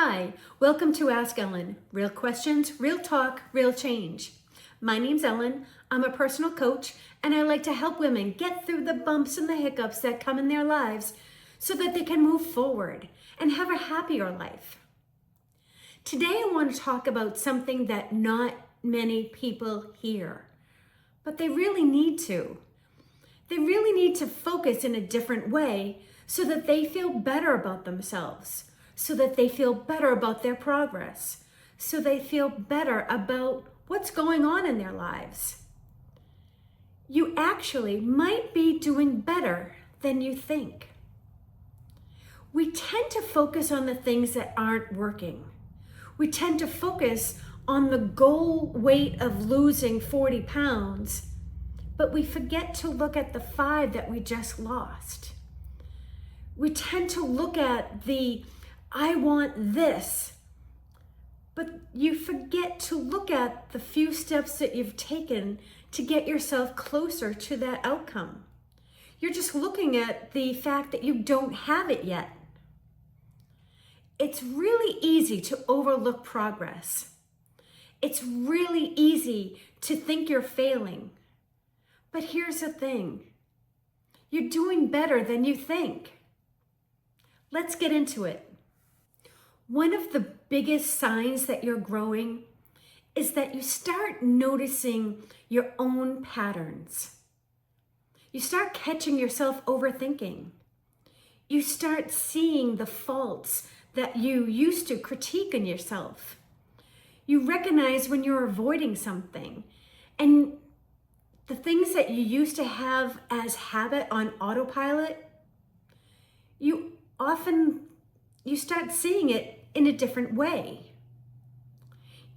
Hi, welcome to Ask Ellen. Real questions, real talk, real change. My name's Ellen. I'm a personal coach, and I like to help women get through the bumps and the hiccups that come in their lives so that they can move forward and have a happier life. Today, I want to talk about something that not many people hear, but they really need to. They really need to focus in a different way so that they feel better about themselves, so that they feel better about their progress, so they feel better about what's going on in their lives. You actually might be doing better than you think. We tend to focus on the things that aren't working. We tend to focus on the goal weight of losing 40 pounds, but we forget to look at the 5 that we just lost. We tend to look at the I want this, but you forget to look at the few steps that you've taken to get yourself closer to that outcome. You're just looking at the fact that you don't have it yet. It's really easy to overlook progress. It's really easy to think you're failing. But here's the thing. You're doing better than you think. Let's get into it. One of the biggest signs that you're growing is that you start noticing your own patterns. You start catching yourself overthinking. You start seeing the faults that you used to critique in yourself. You recognize when you're avoiding something, and the things that you used to have as habit on autopilot, you start seeing it in a different way.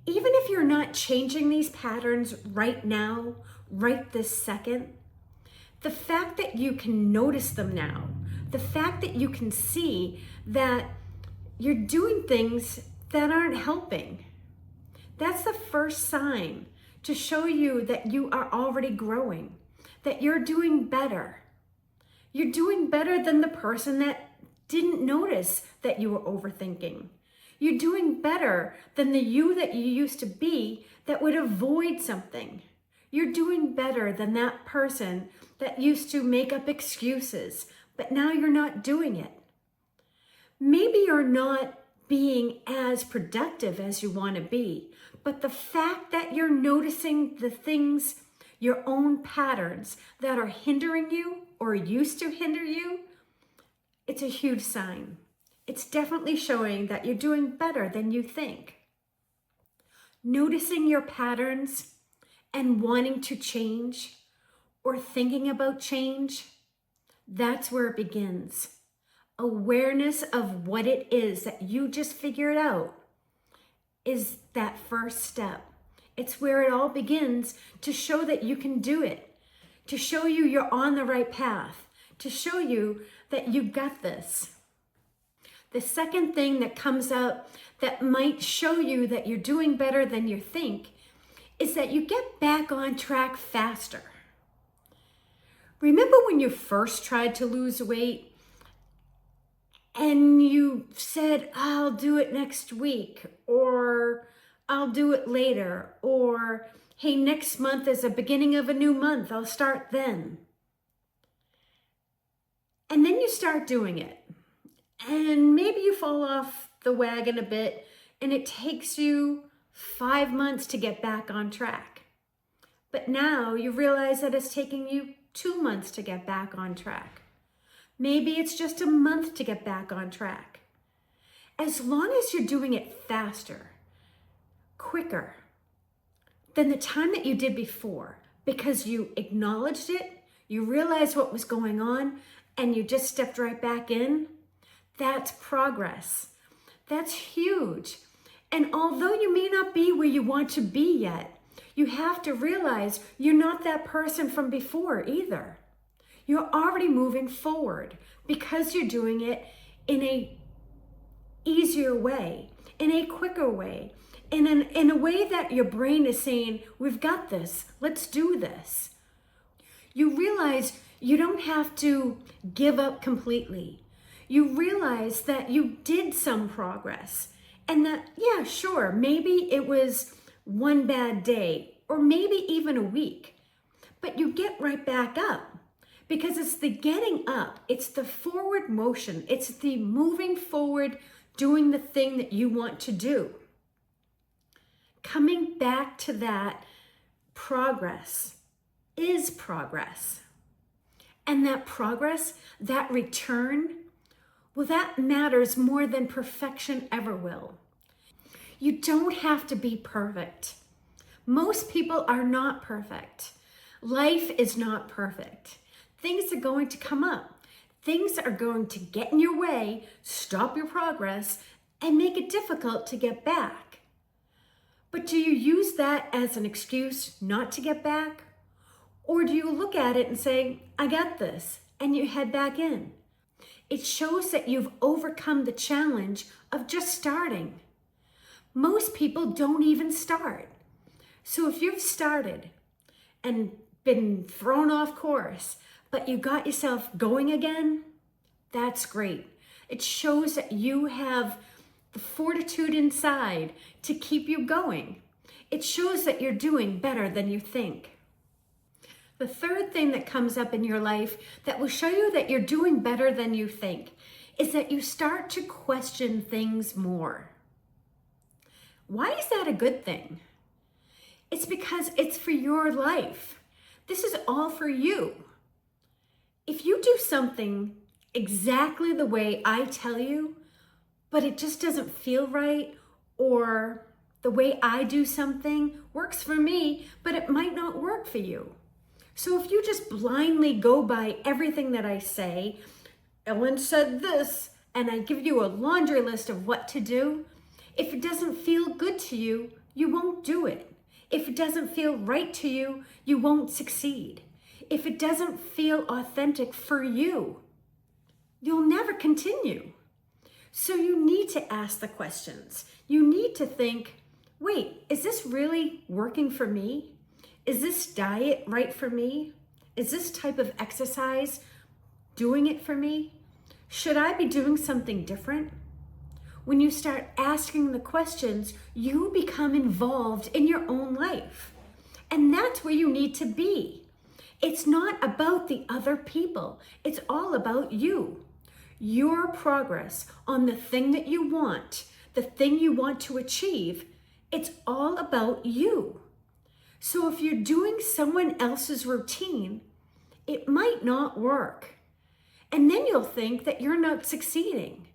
Even if you're not changing these patterns right now, right this second, the fact that you can notice them now, the fact that you can see that you're doing things that aren't helping, that's the first sign to show you that you are already growing, that you're doing better. You're doing better than the person that didn't notice that you were overthinking. You're doing better than the you that you used to be that would avoid something. You're doing better than that person that used to make up excuses, but now you're not doing it. Maybe you're not being as productive as you want to be, but the fact that you're noticing the things, your own patterns that are hindering you or used to hinder you, it's a huge sign. It's definitely showing that you're doing better than you think. Noticing your patterns and wanting to change or thinking about change, that's where it begins. Awareness of what it is that you just figured out is that first step. It's where it all begins to show that you can do it, to show you you're on the right path, to show you that you got this. The second thing that comes up that might show you that you're doing better than you think is that you get back on track faster. Remember when you first tried to lose weight and you said, I'll do it next week, or I'll do it later, or hey, next month is the beginning of a new month, I'll start then. And then you start doing it. And maybe you fall off the wagon a bit and it takes you 5 months to get back on track. But now you realize that it's taking you 2 months to get back on track. Maybe it's just a month to get back on track. As long as you're doing it faster, quicker than the time that you did before, because you acknowledged it, you realized what was going on, and you just stepped right back in, that's progress. That's huge. And although you may not be where you want to be yet, you have to realize you're not that person from before either. You're already moving forward because you're doing it in a easier way, in a quicker way, in a way that your brain is saying, we've got this, let's do this. You realize you don't have to give up completely. You realize that you did some progress And that, yeah, sure, maybe it was one bad day or maybe even a week, but you get right back up because it's the getting up, it's the forward motion, it's the moving forward, doing the thing that you want to do. Coming back to that progress is progress. And that progress, that return, well, that matters more than perfection ever will. You don't have to be perfect. Most people are not perfect. Life is not perfect. Things are going to come up. Things are going to get in your way, stop your progress, and make it difficult to get back. But do you use that as an excuse not to get back? Or do you look at it and say, I got this, and you head back in? It shows that you've overcome the challenge of just starting. Most people don't even start. So if you've started and been thrown off course, but you got yourself going again, that's great. It shows that you have the fortitude inside to keep you going. It shows that you're doing better than you think. The third thing that comes up in your life that will show you that you're doing better than you think is that you start to question things more. Why is that a good thing? It's because it's for your life. This is all for you. If you do something exactly the way I tell you, but it just doesn't feel right, or the way I do something works for me, but it might not work for you. So if you just blindly go by everything that I say, Ellen said this, and I give you a laundry list of what to do, if it doesn't feel good to you, you won't do it. If it doesn't feel right to you, you won't succeed. If it doesn't feel authentic for you, you'll never continue. So you need to ask the questions. You need to think, wait, is this really working for me? Is this diet right for me? Is this type of exercise doing it for me? Should I be doing something different? When you start asking the questions, you become involved in your own life. And that's where you need to be. It's not about the other people. It's all about you. Your progress on the thing that you want, the thing you want to achieve, it's all about you. So if you're doing someone else's routine, it might not work. And then you'll think that you're not succeeding.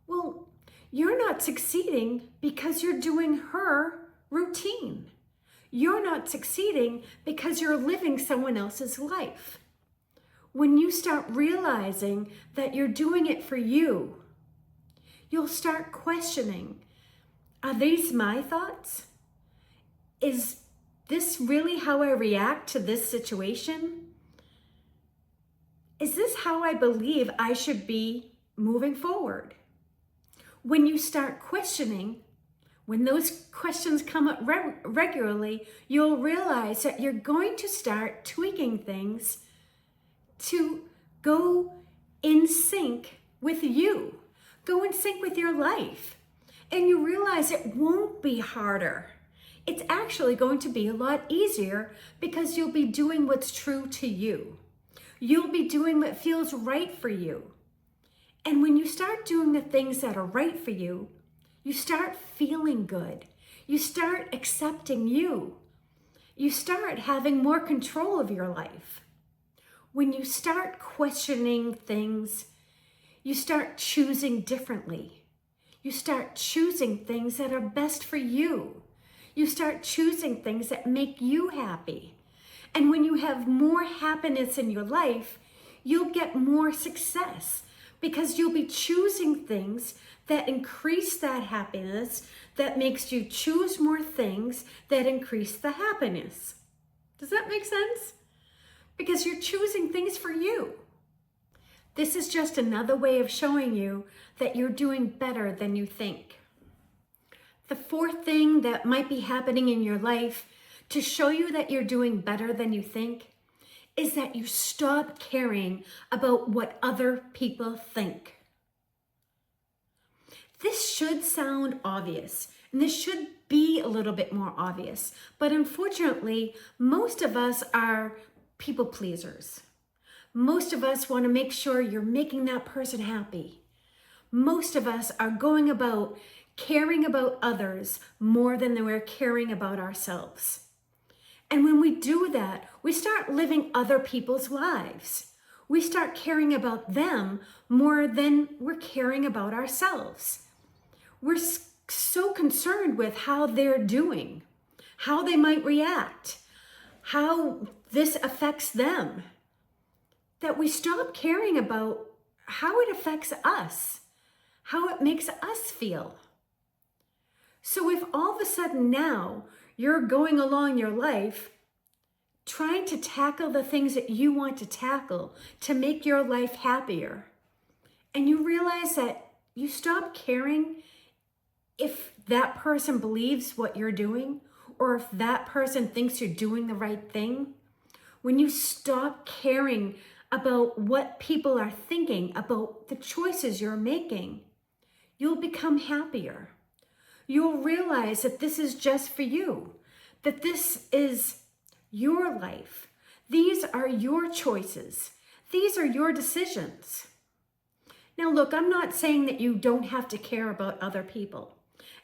Well, you're not succeeding because you're doing her routine. You're not succeeding because you're living someone else's life. When you start realizing that you're doing it for you, you'll start questioning, are these my thoughts? Is this really how I react to this situation? Is this how I believe I should be moving forward? When you start questioning, when those questions come up regularly, you'll realize that you're going to start tweaking things to go in sync with you, go in sync with your life. And you realize it won't be harder. It's actually going to be a lot easier because you'll be doing what's true to you. You'll be doing what feels right for you. And when you start doing the things that are right for you, you start feeling good. You start accepting you. You start having more control of your life. When you start questioning things, you start choosing differently. You start choosing things that are best for you. You start choosing things that make you happy. And when you have more happiness in your life, you'll get more success because you'll be choosing things that increase that happiness, that makes you choose more things that increase the happiness. Does that make sense? Because you're choosing things for you. This is just another way of showing you that you're doing better than you think. The fourth thing that might be happening in your life to show you that you're doing better than you think is that you stop caring about what other people think. This should sound obvious, and this should be a little bit more obvious, but unfortunately, most of us are people pleasers. Most of us want to make sure you're making that person happy. Most of us are going about caring about others more than we're caring about ourselves. And when we do that, we start living other people's lives. We start caring about them more than we're caring about ourselves. We're so concerned with how they're doing, how they might react, how this affects them, that we stop caring about how it affects us, how it makes us feel. So if all of a sudden now you're going along your life trying to tackle the things that you want to tackle to make your life happier, and you realize that you stop caring if that person believes what you're doing, or if that person thinks you're doing the right thing, when you stop caring about what people are thinking, about the choices you're making, you'll become happier. You'll realize that this is just for you, that this is your life. These are your choices. These are your decisions. Now, look, I'm not saying that you don't have to care about other people.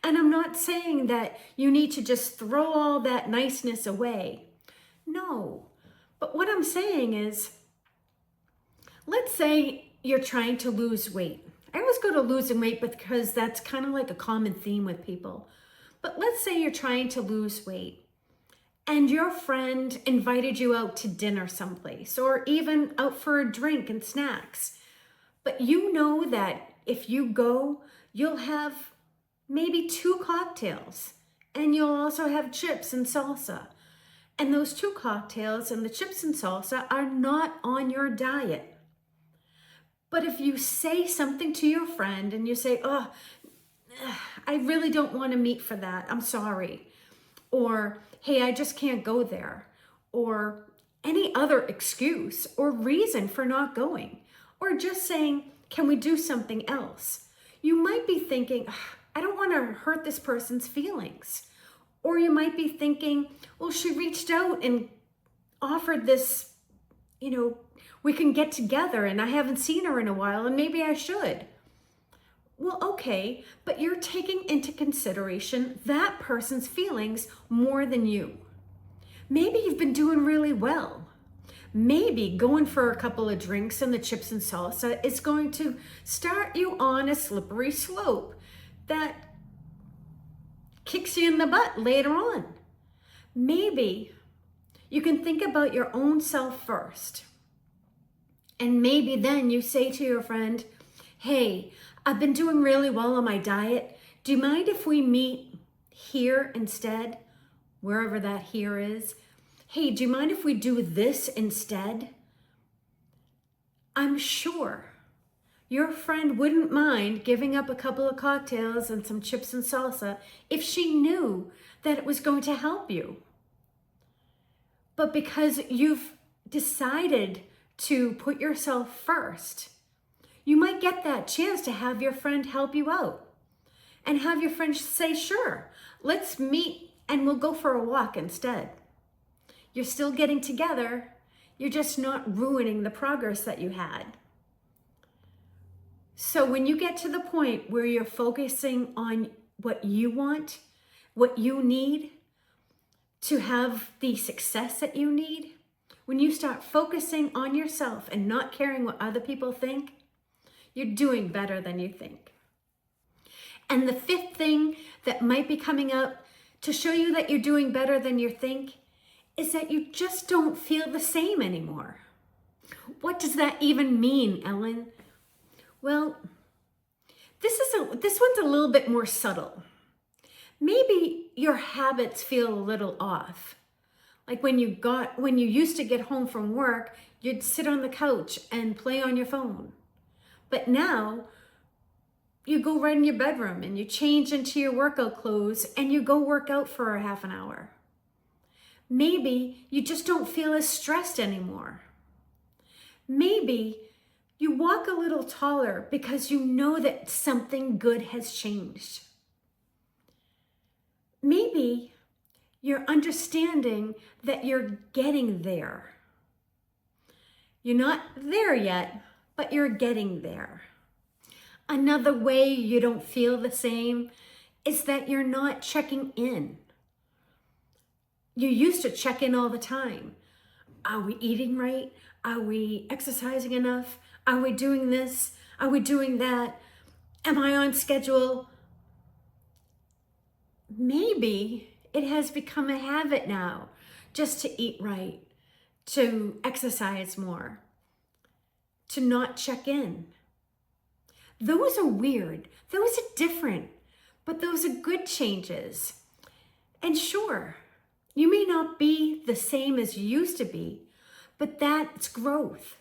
And I'm not saying that you need to just throw all that niceness away. No. But what I'm saying is, let's say you're trying to lose weight. I always go to losing weight because that's kind of like a common theme with people. But let's say you're trying to lose weight and your friend invited you out to dinner someplace or even out for a drink and snacks. But you know that if you go, you'll have maybe 2 cocktails and you'll also have chips and salsa. And those 2 cocktails and the chips and salsa are not on your diet. But if you say something to your friend and you say, oh, I really don't want to meet for that, I'm sorry. Or, hey, I just can't go there. Or any other excuse or reason for not going. Or just saying, can we do something else? You might be thinking, I don't want to hurt this person's feelings. Or you might be thinking, well, she reached out and offered this, we can get together and I haven't seen her in a while and maybe I should. Well, okay, but you're taking into consideration that person's feelings more than you. Maybe you've been doing really well. Maybe going for a couple of drinks and the chips and salsa is going to start you on a slippery slope that kicks you in the butt later on. Maybe you can think about your own self first. And maybe then you say to your friend, hey, I've been doing really well on my diet. Do you mind if we meet here instead? Wherever that here is. Hey, do you mind if we do this instead? I'm sure your friend wouldn't mind giving up a couple of cocktails and some chips and salsa if she knew that it was going to help you. But because you've decided to put yourself first, you might get that chance to have your friend help you out and have your friend say, sure, let's meet and we'll go for a walk instead. You're still getting together. You're just not ruining the progress that you had. So when you get to the point where you're focusing on what you want, what you need to have the success that you need, when you start focusing on yourself and not caring what other people think, you're doing better than you think. And the 5th thing that might be coming up to show you that you're doing better than you think is that you just don't feel the same anymore. What does that even mean, Ellen? Well, this one's a little bit more subtle. Maybe your habits feel a little off. Like when you used to get home from work, you'd sit on the couch and play on your phone. But now you go right in your bedroom and you change into your workout clothes and you go work out for a half an hour. Maybe you just don't feel as stressed anymore. Maybe You walk a little taller because you know that something good has changed. Maybe you're understanding that you're getting there. You're not there yet, but you're getting there. Another way you don't feel the same is that you're not checking in. You used to check in all the time. Are we eating right? Are we exercising enough? Are we doing this? Are we doing that? Am I on schedule? Maybe it has become a habit now just to eat right, to exercise more, to not check in. Those are weird. Those are different, but those are good changes. And sure, you may not be the same as you used to be, but that's growth.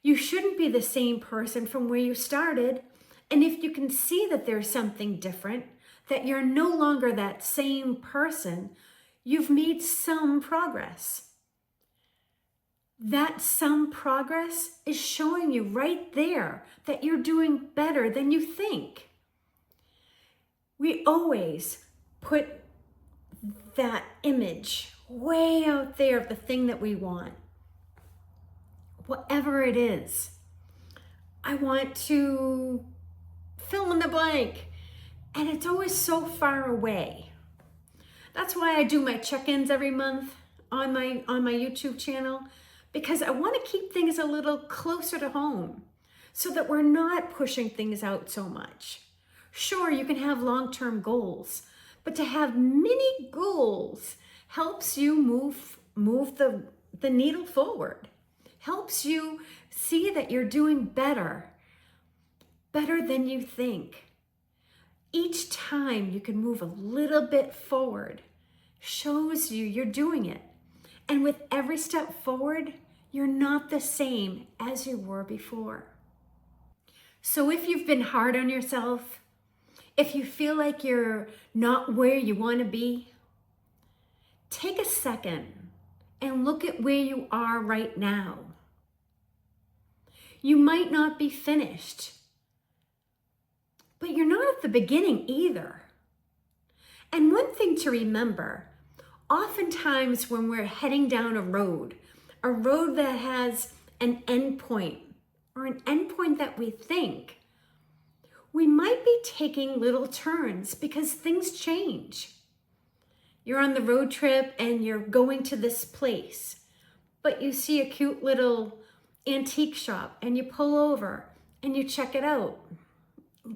You shouldn't be the same person from where you started. And if you can see that there's something different, that you're no longer that same person, you've made some progress. That some progress is showing you right there that you're doing better than you think. We always put that image way out there of the thing that we want. Whatever it is. I want to fill in the blank. And it's always so far away. That's why I do my check-ins every month on my YouTube channel, because I want to keep things a little closer to home so that we're not pushing things out so much. Sure, you can have long-term goals, but to have mini goals helps you move the needle forward, helps you see that you're doing better than you think. Each time you can move a little bit forward shows you you're doing it. And with every step forward, you're not the same as you were before. So if you've been hard on yourself, if you feel like you're not where you want to be, take a second and look at where you are right now. You might not be finished, but you're not at the beginning either. And one thing to remember, oftentimes when we're heading down a road that has an end point, or an end point that we think, we might be taking little turns because things change. You're on the road trip and you're going to this place, but you see a cute little antique shop and you pull over and you check it out.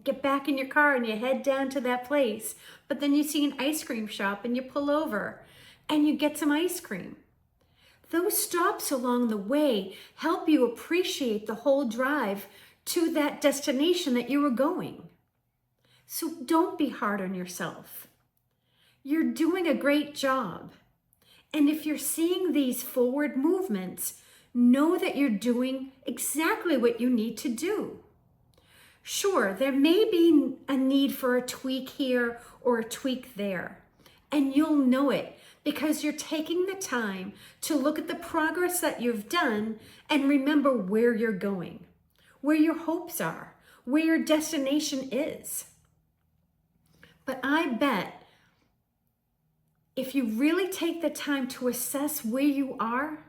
Get back in your car and you head down to that place, but then you see an ice cream shop and you pull over and you get some ice cream. Those stops along the way help you appreciate the whole drive to that destination that you were going. So don't be hard on yourself. You're doing a great job. And if you're seeing these forward movements, know that you're doing exactly what you need to do. Sure, there may be a need for a tweak here or a tweak there, and you'll know it because you're taking the time to look at the progress that you've done and remember where you're going, where your hopes are, where your destination is. But I bet if you really take the time to assess where you are,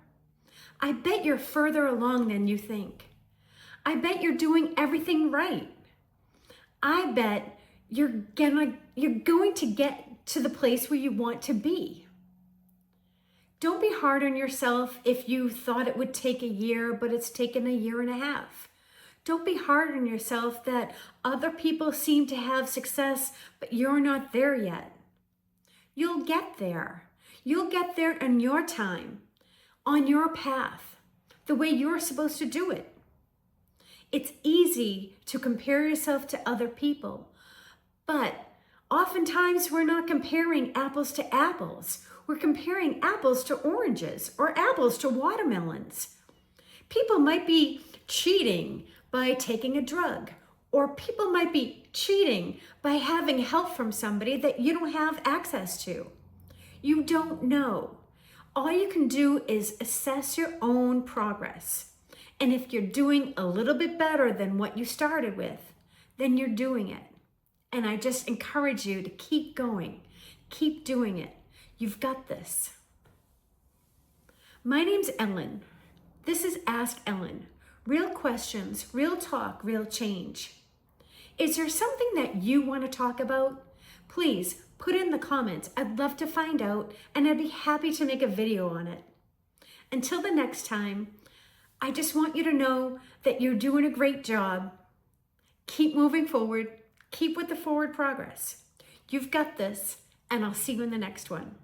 I bet you're further along than you think. I bet you're doing everything right. I bet you're going to get to the place where you want to be. Don't be hard on yourself if you thought it would take a year, but it's taken a year and a half. Don't be hard on yourself that other people seem to have success, but you're not there yet. You'll get there. You'll get there in your time, on your path, the way you're supposed to do it. It's easy to compare yourself to other people, but oftentimes we're not comparing apples to apples. We're comparing apples to oranges or apples to watermelons. People might be cheating by taking a drug, or people might be cheating by having help from somebody that you don't have access to. You don't know. All you can do is assess your own progress And if you're doing a little bit better than what you started with, then you're doing it. And I just encourage you to keep going. Keep doing it. You've got this. My name's Ellen. This is Ask Ellen. Real questions, real talk, real change. Is there something that you want to talk about? Please put in the comments. I'd love to find out, and I'd be happy to make a video on it. Until the next time, I just want you to know that you're doing a great job. Keep moving forward. Keep with the forward progress. You've got this, and I'll see you in the next one.